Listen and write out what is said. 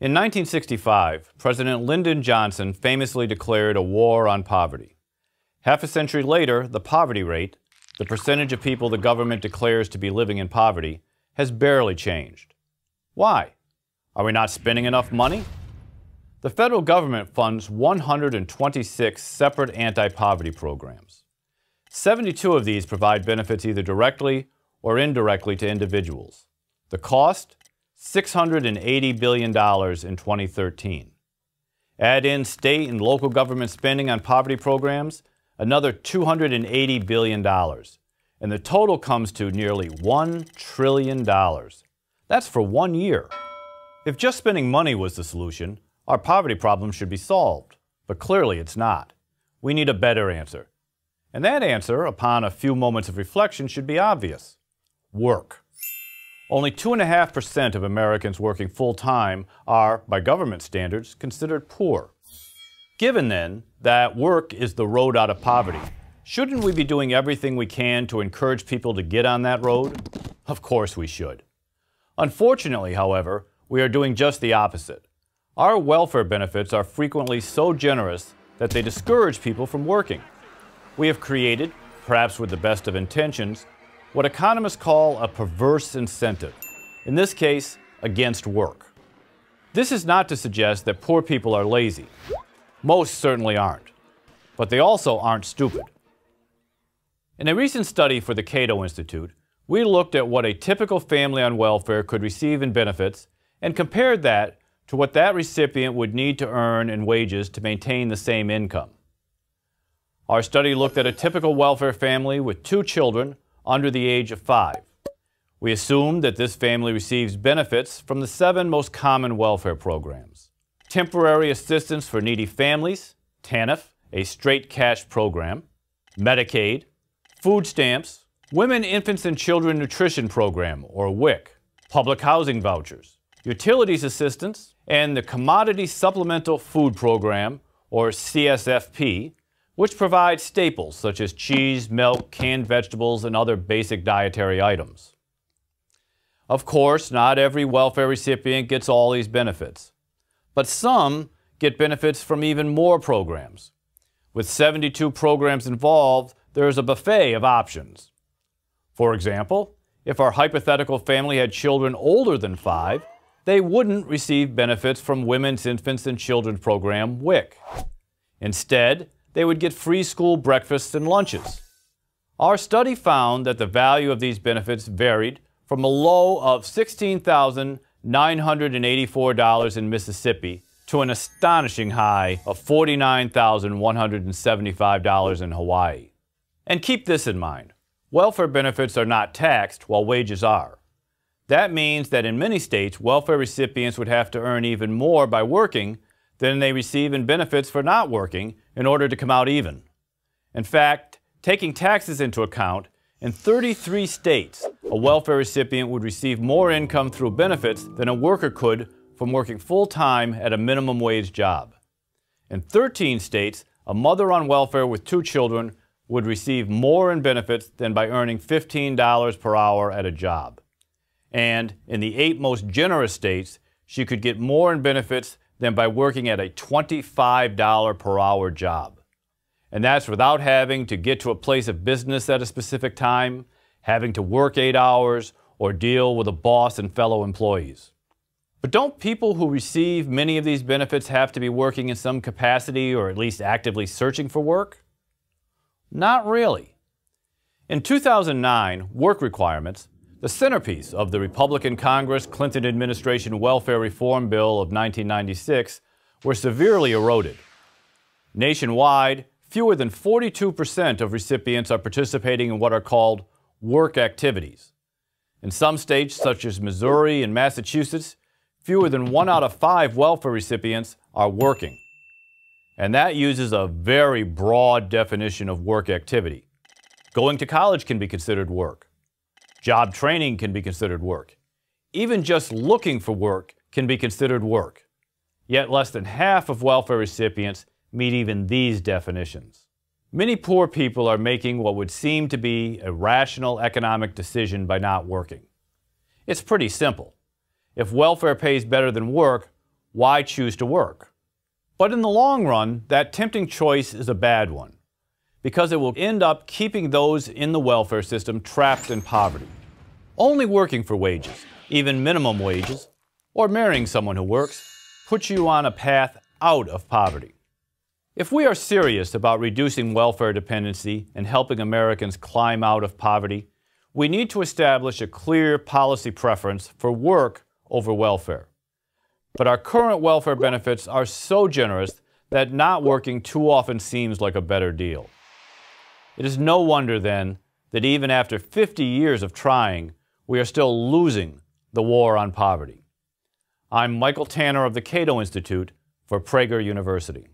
In 1965, President Lyndon Johnson famously declared a war on poverty. Half a century later, the poverty rate, the percentage of people the government declares to be living in poverty, has barely changed. Why? Are we not spending enough money? The federal government funds 126 separate anti-poverty programs. 72 of these provide benefits either directly or indirectly to individuals. The cost? $680 billion in 2013. Add in state and local government spending on poverty programs, another $280 billion, and the total comes to nearly $1 trillion. That's for 1 year. If just spending money was the solution, our poverty problem should be solved. But clearly it's not. We need a better answer. And that answer, upon a few moments of reflection, should be obvious. Work. Only 2.5% of Americans working full-time are, by government standards, considered poor. Given, then, that work is the road out of poverty, shouldn't we be doing everything we can to encourage people to get on that road? Of course we should. Unfortunately, however, we are doing just the opposite. Our welfare benefits are frequently so generous that they discourage people from working. We have created, perhaps with the best of intentions, what economists call a perverse incentive, in this case, against work. This is not to suggest that poor people are lazy. Most certainly aren't. But they also aren't stupid. In a recent study for the Cato Institute, we looked at what a typical family on welfare could receive in benefits and compared that to what that recipient would need to earn in wages to maintain the same income. Our study looked at a typical welfare family with 2 children under the age of 5. We assumed that this family receives benefits from the 7 most common welfare programs. Temporary Assistance for Needy Families, TANF, a straight cash program, Medicaid, food stamps, Women, Infants, and Children Nutrition Program, or WIC, public housing vouchers, utilities assistance, and the Commodity Supplemental Food Program, or CSFP, which provides staples such as cheese, milk, canned vegetables, and other basic dietary items. Of course, not every welfare recipient gets all these benefits, but some get benefits from even more programs. With 72 programs involved, there is a buffet of options. For example, if our hypothetical family had children older than 5, they wouldn't receive benefits from Women's, Infants, and Children's Program, WIC. Instead, they would get free school breakfasts and lunches. Our study found that the value of these benefits varied from a low of $16,984 in Mississippi to an astonishing high of $49,175 in Hawaii. And keep this in mind. Welfare benefits are not taxed while wages are. That means that in many states, welfare recipients would have to earn even more by working than they receive in benefits for not working in order to come out even. In fact, taking taxes into account, in 33 states, a welfare recipient would receive more income through benefits than a worker could from working full-time at a minimum wage job. In 13 states, a mother on welfare with 2 children would receive more in benefits than by earning $15 per hour at a job. And in the 8 most generous states, she could get more in benefits than by working at a $25 per hour job. And that's without having to get to a place of business at a specific time, having to work 8 hours, or deal with a boss and fellow employees. But don't people who receive many of these benefits have to be working in some capacity or at least actively searching for work? Not really. In 2009, work requirements, the centerpiece of the Republican Congress Clinton administration welfare reform bill of 1996, were severely eroded. Nationwide, fewer than 42% of recipients are participating in what are called work activities. In some states, such as Missouri and Massachusetts, fewer than 1 out of 5 welfare recipients are working. And that uses a very broad definition of work activity. Going to college can be considered work. Job training can be considered work. Even just looking for work can be considered work. Yet less than half of welfare recipients meet even these definitions. Many poor people are making what would seem to be a rational economic decision by not working. It's pretty simple. If welfare pays better than work, why choose to work? But in the long run, that tempting choice is a bad one, because it will end up keeping those in the welfare system trapped in poverty. Only working for wages, even minimum wages, or marrying someone who works, puts you on a path out of poverty. If we are serious about reducing welfare dependency and helping Americans climb out of poverty, we need to establish a clear policy preference for work over welfare. But our current welfare benefits are so generous that not working too often seems like a better deal. It is no wonder, then, that even after 50 years of trying, we are still losing the war on poverty. I'm Michael Tanner of the Cato Institute for Prager University.